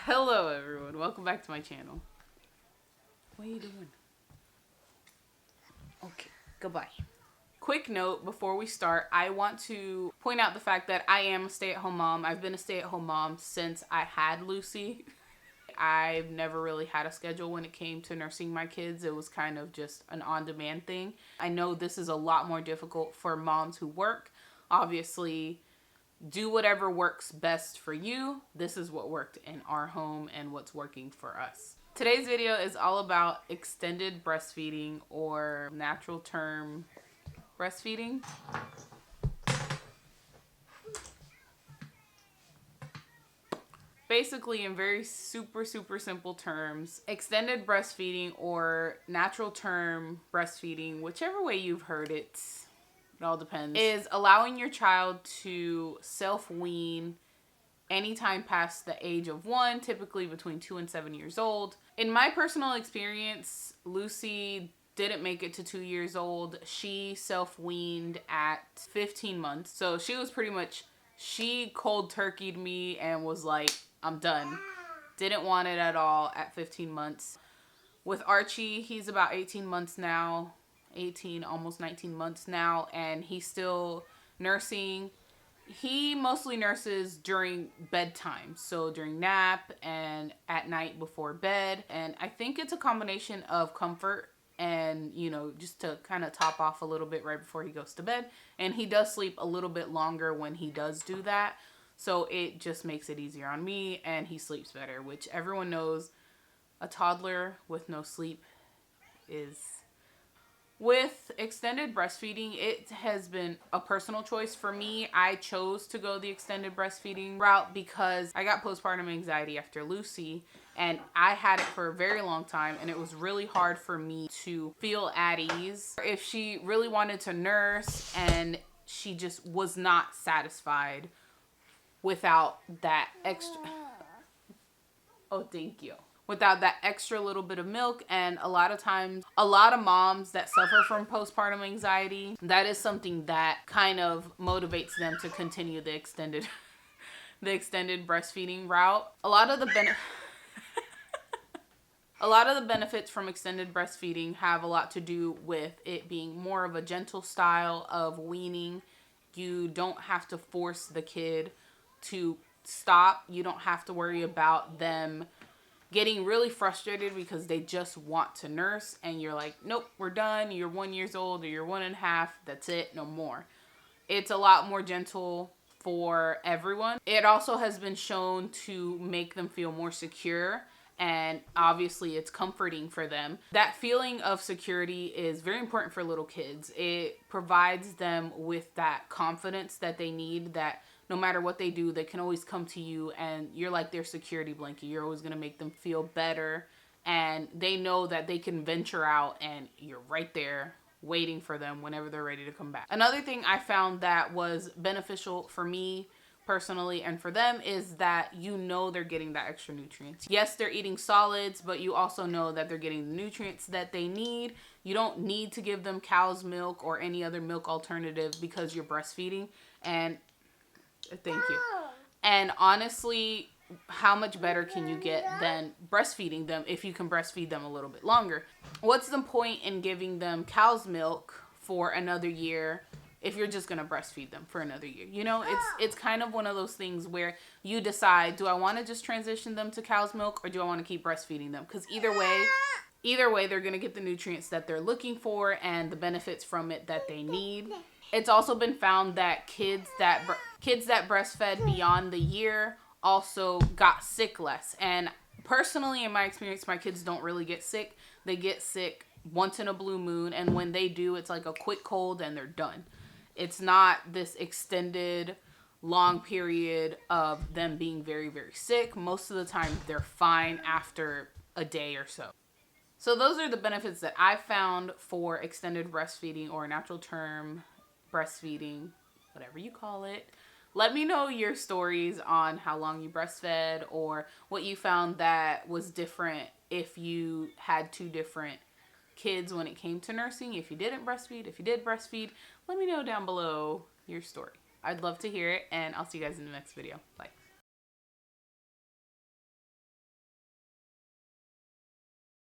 Hello everyone, welcome back to my channel. What are you doing? Okay, goodbye. Quick note before we start, I want to point out the fact that I am a stay-at-home mom. I've been a stay-at-home mom since I had Lucy. I've never really had a schedule when it came to nursing my kids. It was kind of just an on-demand thing. I know this is a lot more difficult for moms who work. Obviously, do whatever works best for you. This is what worked in our home and what's working for us. Today's video is all about extended breastfeeding, or natural term breastfeeding. Basically, in very super simple terms, extended breastfeeding or natural term breastfeeding, whichever way you've heard it, it all depends, is allowing your child to self-wean anytime past the age of 1, typically between 2 and 7 years old. In my personal experience, Lucy didn't make it to 2 years old. She self-weaned at 15 months. So she was pretty much, she cold turkeyed me and was like, I'm done. Didn't want it at all at 15 months. With Archie, he's about 18 months now. 18, almost 19 months now. And he's still nursing. He mostly nurses during bedtime, so during nap and at night before bed. And I think it's a combination of comfort and, you know, just to kind of top off a little bit right before he goes to bed. And he does sleep a little bit longer when he does do that, so it just makes it easier on me, and he sleeps better, which everyone knows a toddler with no sleep is... With extended breastfeeding, it has been a personal choice for me. I chose to go the extended breastfeeding route because I got postpartum anxiety after Lucy, and I had it for a very long time, and it was really hard for me to feel at ease. If she really wanted to nurse and she just was not satisfied without that extra... Oh, thank you. Without that extra little bit of milk. And a lot of times, a lot of moms that suffer from postpartum anxiety, that is something that kind of motivates them to continue the extended breastfeeding route. A lot of the benefits from extended breastfeeding have a lot to do with it being more of a gentle style of weaning. You don't have to force the kid to stop. You don't have to worry about them getting really frustrated because they just want to nurse, and you're like, nope, we're done. You're 1 year old, or you're 1.5. That's it, no more. It's a lot more gentle for everyone. It also has been shown to make them feel more secure, and obviously it's comforting for them. That feeling of security is very important for little kids. It provides them with that confidence that they need, that no matter what they do, they can always come to you, and you're like their security blanket. You're always going to make them feel better, and they know that they can venture out and you're right there waiting for them whenever they're ready to come back. Another thing I found that was beneficial for me personally and for them is that you know they're getting that extra nutrients. Yes, they're eating solids, but you also know that they're getting the nutrients that they need. You don't need to give them cow's milk or any other milk alternative because you're breastfeeding. And thank you. And honestly, how much better can you get than breastfeeding them if you can breastfeed them a little bit longer? What's the point in giving them cow's milk for another year if you're just going to breastfeed them for another year? You know, it's kind of one of those things where you decide, do I want to just transition them to cow's milk, or do I want to keep breastfeeding them? Because either way, they're going to get the nutrients that they're looking for and the benefits from it that they need. It's also been found that kids that breastfed beyond the year also got sick less. And personally, in my experience, my kids don't really get sick. They get sick once in a blue moon, and when they do, it's like a quick cold and they're done. It's not this extended long period of them being very sick. Most of the time, they're fine after a day or so. So those are the benefits that I found for extended breastfeeding, or natural term breastfeeding, whatever you call it. Let me know your stories on how long you breastfed, or what you found that was different if you had 2 different kids when it came to nursing. If you didn't breastfeed, if you did breastfeed, let me know down below your story. I'd love to hear it, and I'll see you guys in the next video. Bye.